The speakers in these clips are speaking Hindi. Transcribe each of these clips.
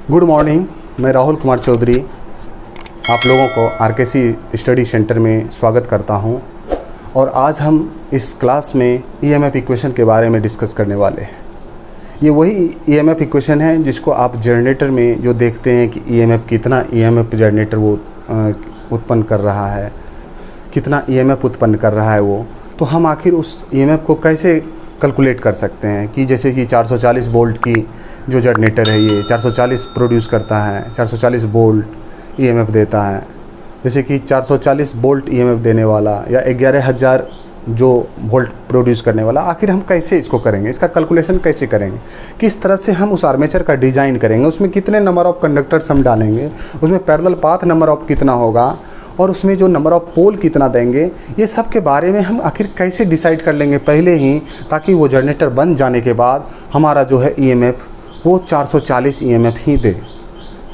गुड मॉर्निंग, मैं राहुल कुमार चौधरी आप लोगों को आरकेसी स्टडी सेंटर में स्वागत करता हूं। और आज हम इस क्लास में ईएमएफ इक्वेशन के बारे में डिस्कस करने वाले हैं। ये वही ईएमएफ इक्वेशन है जिसको आप जनरेटर में जो देखते हैं कि ईएमएफ कितना ईएमएफ जनरेटर वो उत्पन्न कर रहा है, कितना ईएमएफ उत्पन्न कर रहा है वो, तो हम आखिर उस ईएमएफ को कैसे कैलकुलेट कर सकते हैं कि जैसे कि 440 वोल्ट की जो जनरेटर है ये 440 प्रोड्यूस करता है, 440 वोल्ट ईएमएफ देता है। जैसे कि 440 वोल्ट ईएमएफ देने वाला या 11,000 जो वोल्ट प्रोड्यूस करने वाला, आखिर हम कैसे इसको करेंगे, इसका कैलकुलेशन कैसे करेंगे, किस तरह से हम उस आर्मेचर का डिज़ाइन करेंगे, उसमें कितने नंबर ऑफ़ कंडक्टर्स हम डालेंगे, उसमें पैरेलल पाथ नंबर ऑफ कितना होगा और उसमें जो नंबर ऑफ़ पोल कितना देंगे, ये सब के बारे में हम आखिर कैसे डिसाइड कर लेंगे पहले ही, ताकि वो जनरेटर बन जाने के बाद हमारा जो है ईएमएफ वो 440 ईएमएफ ही दे।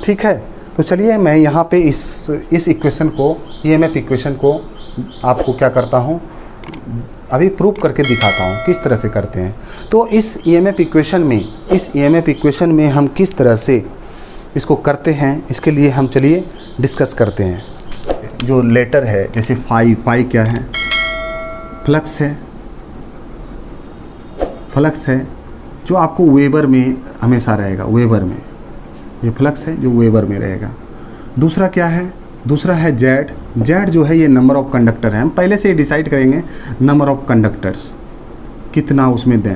ठीक है, तो चलिए मैं यहाँ पे इस इक्वेशन को, ईएमएफ इक्वेशन को आपको क्या करता हूँ, अभी प्रूव करके दिखाता हूँ किस तरह से करते हैं। तो इस ईएमएफ इक्वेशन में हम किस तरह से इसको करते हैं, इसके लिए हम चलिए डिस्कस करते हैं। जो लेटर है जैसे फाई क्या है, फ्लक्स है जो आपको वेबर में हमेशा रहेगा, वेबर में ये फ्लक्स है जो वेबर में रहेगा। दूसरा क्या है, दूसरा है जेड जो है ये नंबर ऑफ़ कंडक्टर है। हम पहले से ही डिसाइड करेंगे नंबर ऑफ़ कंडक्टर्स कितना उसमें दें,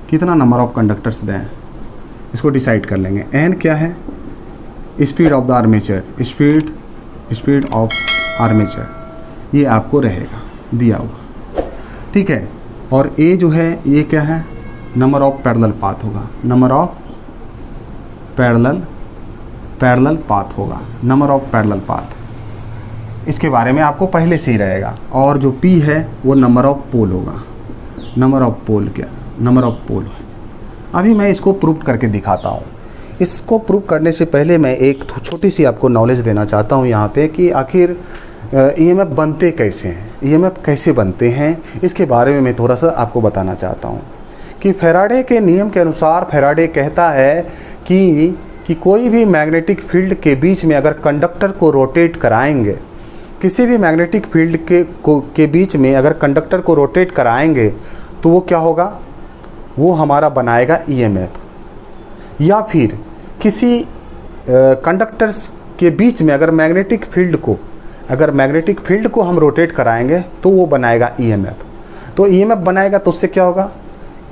कितना नंबर ऑफ़ कंडक्टर्स दें, इसको डिसाइड कर लेंगे। एन क्या है, speed of the armature, speed of armature, ये आपको रहेगा दिया हुआ। ठीक है, और ए जो है ये क्या है, नंबर ऑफ पैरेलल पाथ होगा, नंबर ऑफ पैरेलल पाथ होगा, नंबर ऑफ पैरेलल पाथ, इसके बारे में आपको पहले से ही रहेगा। और जो पी है वो नंबर ऑफ पोल होगा, नंबर ऑफ पोल क्या, नंबर ऑफ पोल। अभी मैं इसको प्रूव करके दिखाता हूँ। इसको प्रूव करने से पहले मैं एक छोटी सी आपको नॉलेज देना चाहता हूँ यहाँ पे कि आखिर ईएमएफ बनते कैसे हैं, ईएमएफ कैसे बनते हैं, इसके बारे में मैं थोड़ा सा आपको बताना चाहता हूँ। कि फैराडे के नियम के अनुसार फैराडे कहता है कि कोई भी मैग्नेटिक फील्ड के बीच में अगर कंडक्टर को रोटेट कराएंगे, किसी भी मैग्नेटिक फील्ड के बीच में अगर कंडक्टर को रोटेट कराएंगे तो वो क्या होगा, वो हमारा बनाएगा ईएमएफ। या फिर किसी कंडक्टर्स के बीच में अगर मैग्नेटिक फील्ड को हम रोटेट कराएंगे तो वो बनाएगा ईएमएफ। तो ईएमएफ बनाएगा तो उससे क्या होगा,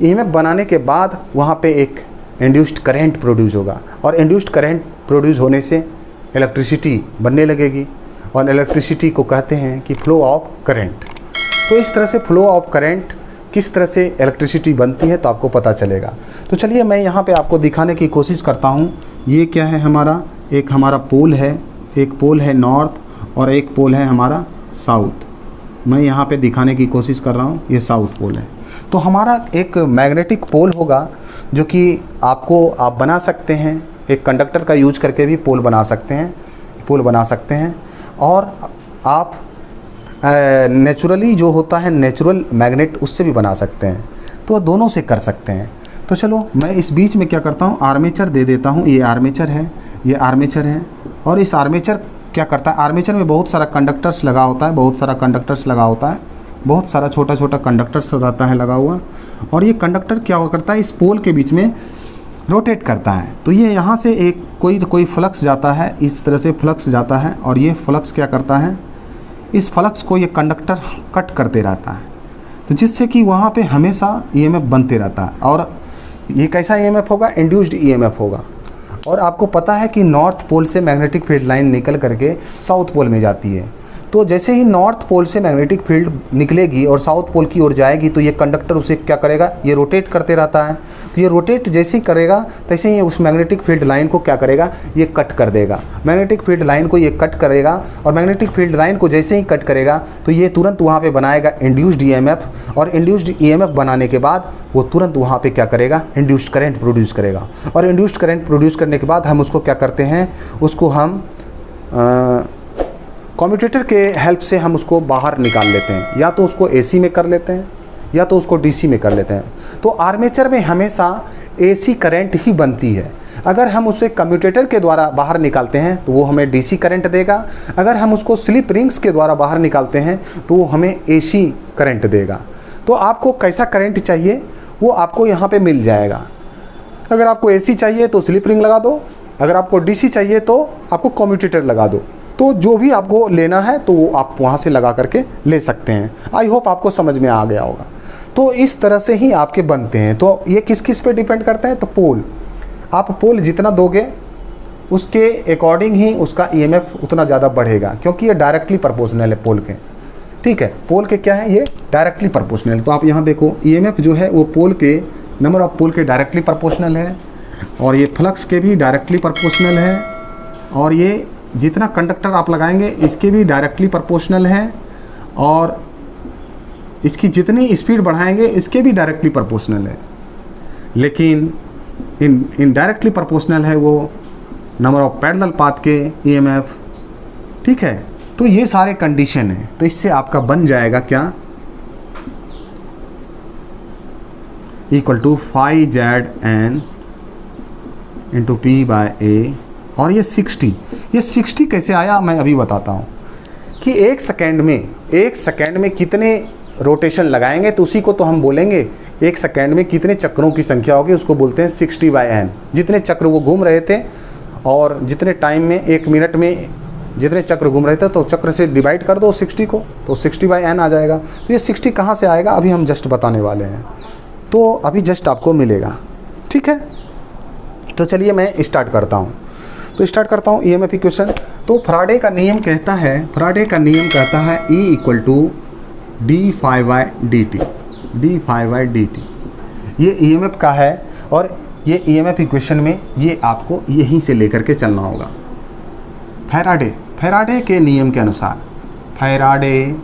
ईएमएफ बनाने के बाद वहाँ पे एक इंड्यूस्ड करंट प्रोड्यूस होगा, और इंड्यूस्ड करंट प्रोड्यूस होने से इलेक्ट्रिसिटी बनने लगेगी, और इलेक्ट्रिसिटी को कहते हैं कि फ्लो ऑफ करंट। तो इस तरह से फ्लो ऑफ करंट, किस तरह से इलेक्ट्रिसिटी बनती है तो आपको पता चलेगा। तो चलिए मैं यहाँ पे आपको दिखाने की कोशिश करता हूँ। ये क्या है हमारा, एक हमारा पोल है, एक पोल है नॉर्थ और एक पोल है हमारा साउथ। मैं यहाँ पे दिखाने की कोशिश कर रहा हूँ, ये साउथ पोल है। तो हमारा एक मैग्नेटिक पोल होगा जो कि आप बना सकते हैं, एक कंडक्टर का यूज करके भी पोल बना सकते हैं, और आप नेचुरली जो होता है नेचुरल मैग्नेट, उससे भी बना सकते हैं। तो दोनों से कर सकते हैं। तो चलो मैं इस बीच में क्या करता हूँ, आर्मेचर दे देता हूँ। ये आर्मेचर है, और इस आर्मेचर क्या करता है, आर्मेचर में बहुत सारा कंडक्टर्स लगा होता है, बहुत सारा छोटा छोटा कंडक्टर्स रहता है लगा हुआ। और ये कंडक्टर क्या करता है, इस पोल के बीच में रोटेट करता है। तो ये यहाँ से एक कोई फ्लक्स जाता है, इस तरह से फ्लक्स जाता है, और ये फ्लक्स क्या करता है, इस फ्लक्स को ये कंडक्टर कट करते रहता है, तो जिससे कि वहाँ पे हमेशा ईएमएफ बनते रहता है। और ये कैसा ईएमएफ होगा, इंड्यूस्ड ईएमएफ होगा। और आपको पता है कि नॉर्थ पोल से मैग्नेटिक फील्ड लाइन निकल करके साउथ पोल में जाती है। तो जैसे ही नॉर्थ पोल से मैग्नेटिक फील्ड निकलेगी और साउथ पोल की ओर जाएगी, तो ये कंडक्टर उसे क्या करेगा, ये रोटेट करते रहता है। तो ये रोटेट जैसे ही करेगा तैसे ही उस मैग्नेटिक फील्ड लाइन को क्या करेगा, ये कट कर देगा। मैग्नेटिक फील्ड लाइन को ये कट करेगा, और मैग्नेटिक फील्ड लाइन को जैसे ही कट करेगा तो ये तुरंत वहाँ पे बनाएगा इंड्यूस्ड ईएमएफ, और इंड्यूस्ड ईएमएफ बनाने के बाद वो तुरंत वहाँ पे क्या करेगा, इंड्यूस्ड करंट प्रोड्यूस करेगा। और इंड्यूस्ड करंट प्रोड्यूस करने के बाद हम उसको क्या करते हैं, उसको हम कम्यूटेटर के हेल्प से हम उसको बाहर निकाल लेते हैं, या तो उसको एसी में कर लेते हैं या तो उसको डीसी में कर लेते हैं। तो आर्मेचर में हमेशा एसी करंट ही बनती है। अगर हम उसे कम्यूटेटर के द्वारा बाहर निकालते हैं तो वो हमें डीसी करंट देगा। अगर हम उसको स्लिप रिंग्स के द्वारा बाहर निकालते हैं तो वो हमें एसी करंट देगा। तो आपको कैसा करंट चाहिए वो आपको यहाँ पे मिल जाएगा। अगर आपको एसी चाहिए तो स्लिप रिंग लगा दो, अगर आपको डीसी चाहिए तो आपको कम्यूटेटर लगा दो। तो जो भी आपको लेना है तो वो आप वहाँ से लगा करके ले सकते हैं। आई होप आपको समझ में आ गया होगा। तो इस तरह से ही आपके बनते हैं। तो ये किस किस पे डिपेंड करते हैं, तो पोल, आप पोल जितना दोगे उसके अकॉर्डिंग ही उसका ईएमएफ उतना ज़्यादा बढ़ेगा, क्योंकि ये डायरेक्टली प्रोपोर्शनल है पोल के। ठीक है, पोल के क्या है, ये डायरेक्टली प्रोपोर्शनल। तो आप यहाँ देखो ईएमएफ जो है वो पोल के नंबर ऑफ पोल के डायरेक्टली प्रोपोर्शनल है, और ये फ्लक्स के भी डायरेक्टली प्रोपोर्शनल है, और ये जितना कंडक्टर आप लगाएंगे इसके भी डायरेक्टली प्रोपोर्शनल है, और इसकी जितनी स्पीड बढ़ाएंगे इसके भी डायरेक्टली प्रोपोर्शनल है। लेकिन इनडायरेक्टली प्रोपोर्शनल है वो नंबर ऑफ पैरेलल पाथ के ईएमएफ। ठीक है, तो ये सारे कंडीशन है। तो इससे आपका बन जाएगा क्या, equal to phi Z N into P by A. और ये 60 कैसे आया मैं अभी बताता हूँ कि एक सेकेंड में कितने रोटेशन लगाएंगे तो उसी को तो हम बोलेंगे एक सेकेंड में कितने चक्रों की संख्या होगी, उसको बोलते हैं 60/n। जितने चक्र वो घूम रहे थे और जितने टाइम में, एक मिनट में जितने चक्र घूम रहे थे, तो चक्र से डिवाइड कर दो 60 को, तो 60/n आ जाएगा। तो ये 60 कहाँ से आएगा अभी हम जस्ट बताने वाले हैं, तो अभी जस्ट आपको मिलेगा। ठीक है, तो चलिए मैं स्टार्ट करता हूँ। तो स्टार्ट करता हूँ ईएमएफ इक्वेशन। तो फैराडे का नियम कहता है E इक्वल टू d∅dt। ये ईएमएफ का है, और ये ईएमएफ इक्वेशन में ये आपको यहीं से लेकर के चलना होगा। फैराडे के नियम के अनुसार, फैराडे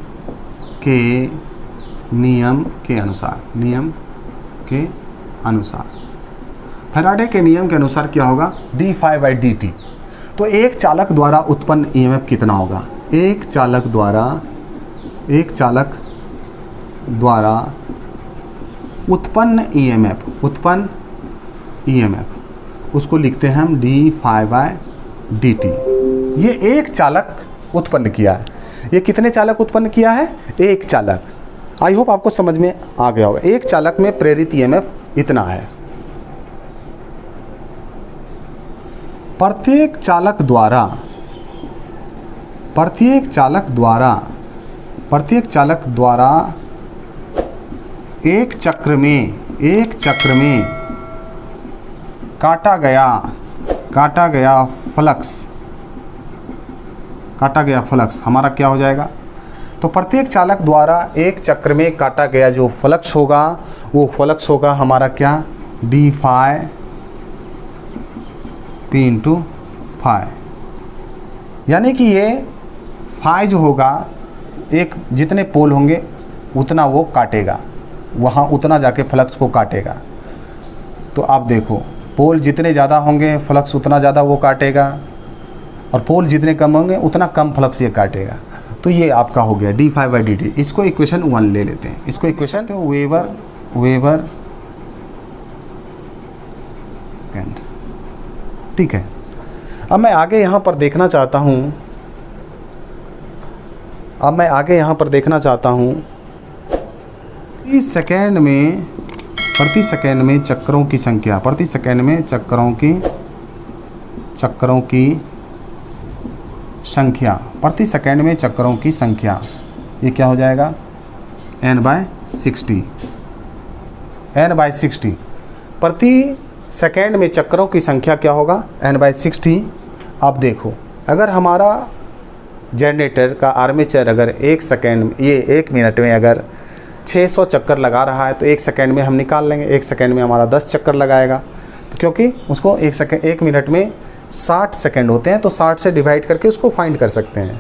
के नियम के अनुसार क्या होगा, d∅dt। तो एक चालक द्वारा उत्पन्न ईएमएफ कितना होगा, एक चालक द्वारा उत्पन्न ईएमएफ उसको लिखते हैं हम d∅dt। ये एक चालक उत्पन्न किया है। ये कितने चालक उत्पन्न किया है, एक चालक। आई होप आपको समझ में आ गया होगा। एक चालक में प्रेरित ईएमएफ इतना है। प्रत्येक चालक द्वारा एक चक्र में काटा गया फ्लक्स हमारा क्या हो जाएगा, तो प्रत्येक चालक द्वारा एक चक्र में काटा गया जो फ्लक्स होगा वो फ्लक्स होगा हमारा क्या, d∅ p इंटू फाई। यानी कि ये फाई जो होगा, एक जितने पोल होंगे उतना वो काटेगा, वहाँ उतना जाके फ्लक्स को काटेगा। तो आप देखो पोल जितने ज़्यादा होंगे फ्लक्स उतना ज़्यादा वो काटेगा, और पोल जितने कम होंगे उतना कम फ्लक्स ये काटेगा। तो ये आपका हो गया d∅dt। इसको इक्वेशन 1 ले लेते हैं। इसको इक्वेशन तो वेबर ठीक है। अब मैं आगे यहाँ पर देखना चाहता हूँ प्रति सेकेंड में चक्रों की संख्या, ये क्या हो जाएगा, n/60। प्रति सेकेंड में चक्रों की संख्या क्या होगा, n/60। आप देखो अगर हमारा जनरेटर का आर्मेचर अगर एक मिनट में अगर 600 चक्कर लगा रहा है तो एक सेकेंड में हम निकाल लेंगे, एक सेकेंड में हमारा 10 चक्कर लगाएगा। तो क्योंकि उसको एक मिनट में 60 सेकेंड होते हैं, तो 60 से डिवाइड करके उसको फाइंड कर सकते हैं।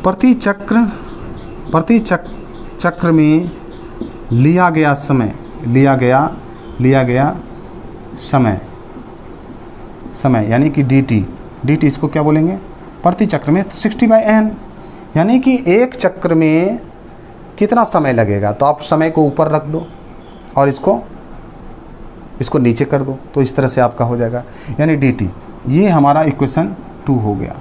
प्रति चक्र में लिया गया समय यानी कि dt इसको क्या बोलेंगे, प्रति चक्र में 60/n। यानी कि एक चक्र में कितना समय लगेगा, तो आप समय को ऊपर रख दो और इसको इसको नीचे कर दो तो इस तरह से आपका हो जाएगा, यानी dt। ये हमारा इक्वेशन 2 हो गया।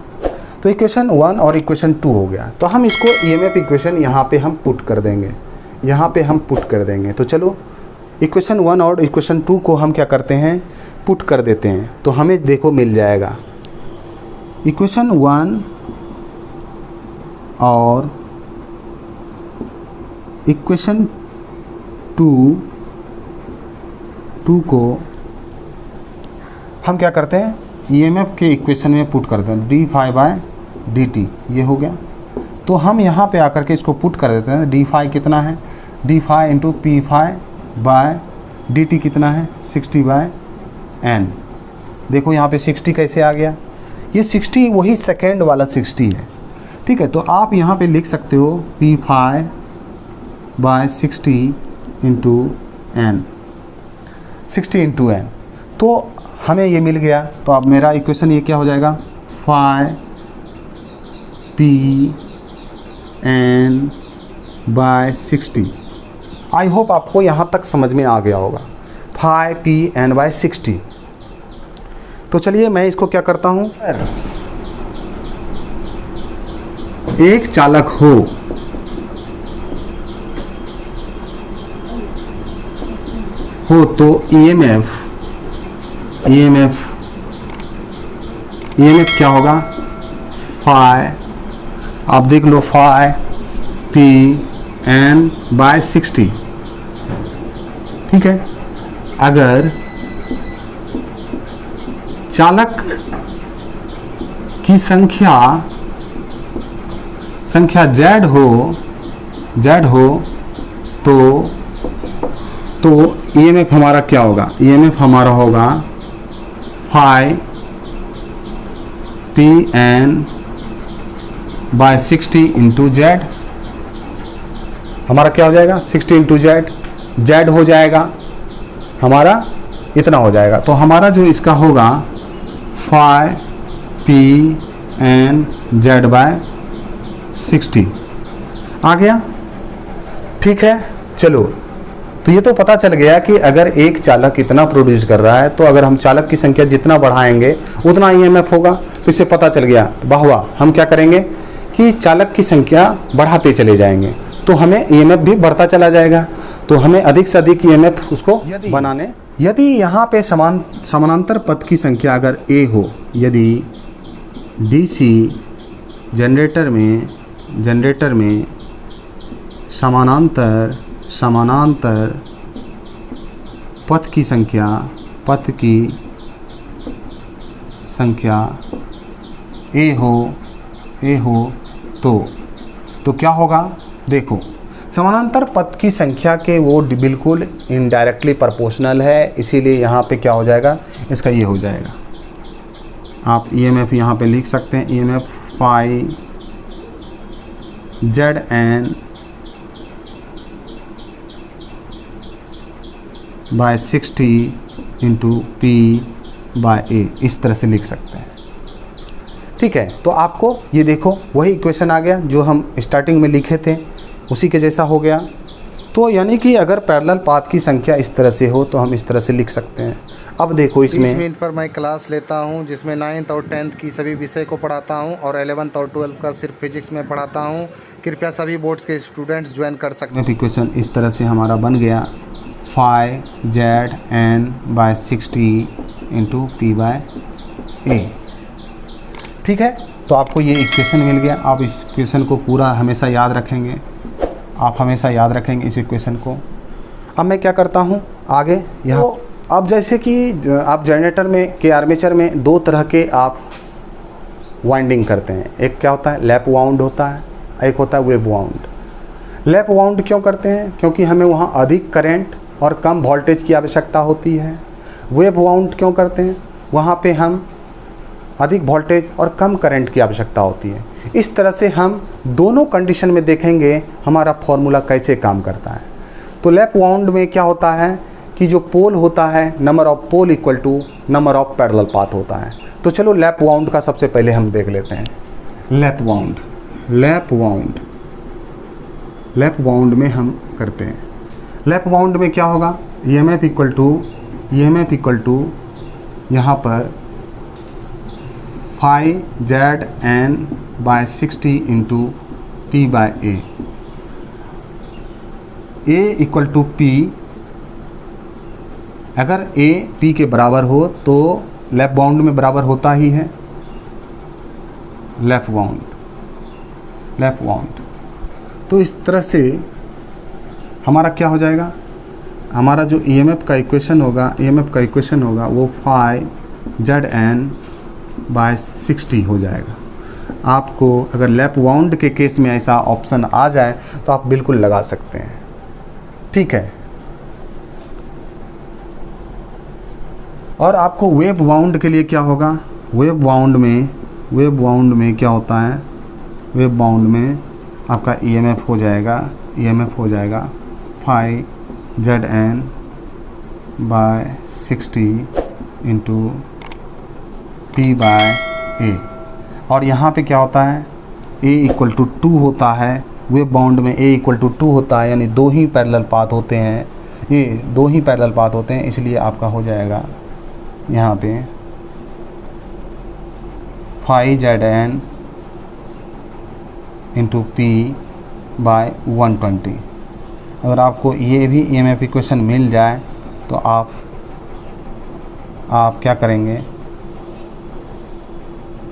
तो इक्वेशन 1 और इक्वेशन 2 हो गया। तो हम इसको ईएमएफ इक्वेशन यहाँ पे हम पुट कर देंगे, यहाँ पे हम पुट कर देंगे। तो चलो इक्वेशन 1 और इक्वेशन 2 को हम क्या करते हैं, पुट कर देते हैं। तो हमें देखो मिल जाएगा इक्वेशन 1 और इक्वेशन 2 को हम क्या करते हैं, ईएमएफ के इक्वेशन में पुट करते हैं, d phi by d t, ये हो गया। तो हम यहाँ पे आकर के इसको पुट कर देते हैं। डी फाई कितना है, d phi into P phi by d t कितना है, 60 बाय एन। देखो यहाँ पे 60 कैसे आ गया, ये 60 वही सेकेंड वाला 60 है, ठीक है। तो आप यहाँ पे लिख सकते हो P phi by 60 into N, 60 into N. तो हमें ये मिल गया। तो अब मेरा इक्वेशन ये क्या हो जाएगा, phi P N by 60। I hope आपको यहाँ तक समझ में आ गया होगा, फाई पी एन बाय 60। तो चलिए मैं इसको क्या करता हूँ, एक चालक हो तो ईएमएफ क्या होगा, फाई, आप देख लो, फाई पी एन बाय 60, ठीक है। अगर चालक की संख्या Z हो तो ईएमएफ हमारा क्या होगा, ईएमएफ हमारा होगा phi P N by 60 into Z. हमारा क्या हो जाएगा, 60 इंटू जेड हो जाएगा, हमारा इतना हो जाएगा। तो हमारा जो इसका होगा phi P N Z by 60 आ गया, ठीक है। चलो, तो ये तो पता चल गया कि अगर एक चालक इतना प्रोड्यूस कर रहा है तो अगर हम चालक की संख्या जितना बढ़ाएंगे उतना ईएमएफ होगा। तो इससे पता चल गया। तो वाह वाह, हम क्या करेंगे कि चालक की संख्या बढ़ाते चले जाएंगे तो हमें ईएमएफ भी बढ़ता चला जाएगा। तो हमें अधिक से अधिक ईएमएफ उसको बनाने, यदि यहाँ पे समानांतर पथ की संख्या अगर ए हो, यदि डीसी जनरेटर में समानांतर पथ की संख्या ए हो तो क्या होगा, देखो समानांतर पथ की संख्या के वो बिल्कुल इनडायरेक्टली प्रोपोर्शनल है, इसीलिए यहाँ पे क्या हो जाएगा, इसका ये हो जाएगा। आप ईएमएफ यहाँ पे लिख सकते हैं, EMF phi Z N by 60 into P by A, इस तरह से लिख सकते हैं, ठीक है। तो आपको ये देखो वही इक्वेशन आ गया जो हम स्टार्टिंग में लिखे थे, उसी के जैसा हो गया। तो यानी कि अगर पैरेलल पाथ की संख्या इस तरह से हो तो हम इस तरह से लिख सकते हैं। अब देखो इसमें इन पर मैं क्लास लेता हूं जिसमें 9th और 10th की सभी विषय को पढ़ाता हूं और 11th और 12th का सिर्फ फिजिक्स में पढ़ाता हूं। कृपया सभी बोर्ड्स के स्टूडेंट्स ज्वाइन कर सकते हैं। इक्वेशन इस तरह से हमारा बन गया, phi Z N by 60 into P by A, ठीक है। तो आपको ये इक्वेशन मिल गया। आप इस इक्वेशन को पूरा हमेशा याद रखेंगे, आप हमेशा याद रखेंगे इस इक्वेशन को। अब मैं क्या करता हूँ आगे यहाँ, तो अब जैसे कि आप जनरेटर में के आर्मेचर में दो तरह के आप वाइंडिंग करते हैं, एक क्या होता है, लैप वाउंड होता है, एक होता है वेब वाउंड। लैप वाउंड क्यों करते हैं, क्योंकि हमें वहाँ अधिक करंट और कम वोल्टेज की आवश्यकता होती है। वेब वाउंड क्यों करते हैं, वहाँ पे हम अधिक वोल्टेज और कम करंट की आवश्यकता होती है। इस तरह से हम दोनों कंडीशन में देखेंगे हमारा फॉर्मूला कैसे काम करता है। तो लैप वाउंड में क्या होता है कि जो पोल होता है, number of pole equal to number of parallel path होता है। तो चलो लैप वाउंड का सबसे पहले हम देख लेते हैं। लैप वाउंड में हम करते हैं। लैप वाउंड में क्या होगा, EMF equal to EMF equal to यहाँ पर phi ZN/60 into P/A। A equal to P, अगर A P के बराबर हो तो लेफ्ट बाउंड में बराबर होता ही है, लेफ्ट बाउंड। तो इस तरह से हमारा क्या हो जाएगा, हमारा जो EMF का इक्वेशन होगा वो फाई ZN/60 हो जाएगा। आपको अगर लेफ्ट बाउंड के केस में ऐसा ऑप्शन आ जाए तो आप बिल्कुल लगा सकते हैं, ठीक है। और आपको वेव बाउंड के लिए क्या होगा, वेव बाउंड में क्या होता है, वेव बाउंड में आपका EMF हो जाएगा फाई ZN/60 इंटू P/A। और यहाँ पे क्या होता है, A इक्वल टू 2 होता है, वेव बाउंड में A इक्वल टू 2 होता है, यानी दो ही पैरेलल पाथ होते हैं, इसलिए आपका हो जाएगा यहाँ पे फाई ZN इंटू P/120। अगर आपको ये भी EMF इक्वेशन मिल जाए तो आप क्या करेंगे,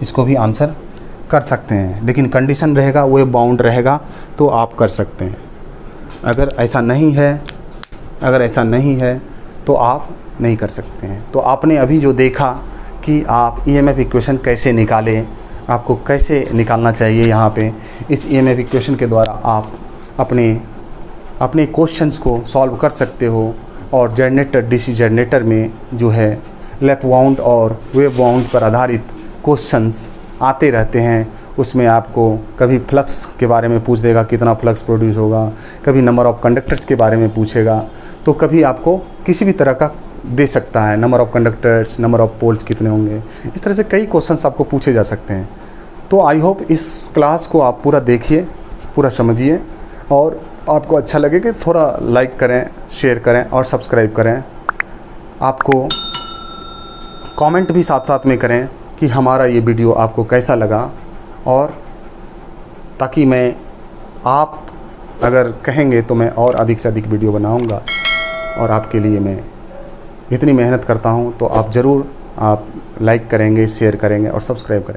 इसको भी आंसर कर सकते हैं, लेकिन कंडीशन रहेगा वेव बाउंड रहेगा तो आप कर सकते हैं। अगर ऐसा नहीं है तो आप नहीं कर सकते हैं। तो आपने अभी जो देखा कि आप EMF इक्वेशन कैसे निकालें, आपको कैसे निकालना चाहिए, यहाँ पे इस EMF इक्वेशन के द्वारा आप अपने क्वेश्चंस को सॉल्व कर सकते हो। और DC जनरेटर में जो है लेफ्ट बाउंड और वेव बाउंड पर आधारित क्वेश्चंस आते रहते हैं। उसमें आपको कभी फ्लक्स के बारे में पूछ देगा, कितना फ्लक्स प्रोड्यूस होगा, कभी नंबर ऑफ़ कंडक्टर्स के बारे में पूछेगा, तो कभी आपको किसी भी तरह का दे सकता है, number of conductors, number of poles कितने होंगे, इस तरह से कई क्वेश्चंस आपको पूछे जा सकते हैं। तो आई होप इस क्लास को आप पूरा देखिए, पूरा समझिए, और आपको अच्छा लगे कि थोड़ा लाइक करें, शेयर करें और सब्सक्राइब करें। आपको कमेंट भी साथ साथ में करें कि हमारा ये वीडियो आपको कैसा लगा, और ताकि आप अगर कहेंगे तो मैं और अधिक से अधिक वीडियो बनाऊंगा। और आपके लिए मैं इतनी मेहनत करता हूं, तो आप ज़रूर लाइक करेंगे, शेयर करेंगे और सब्सक्राइब करेंगे।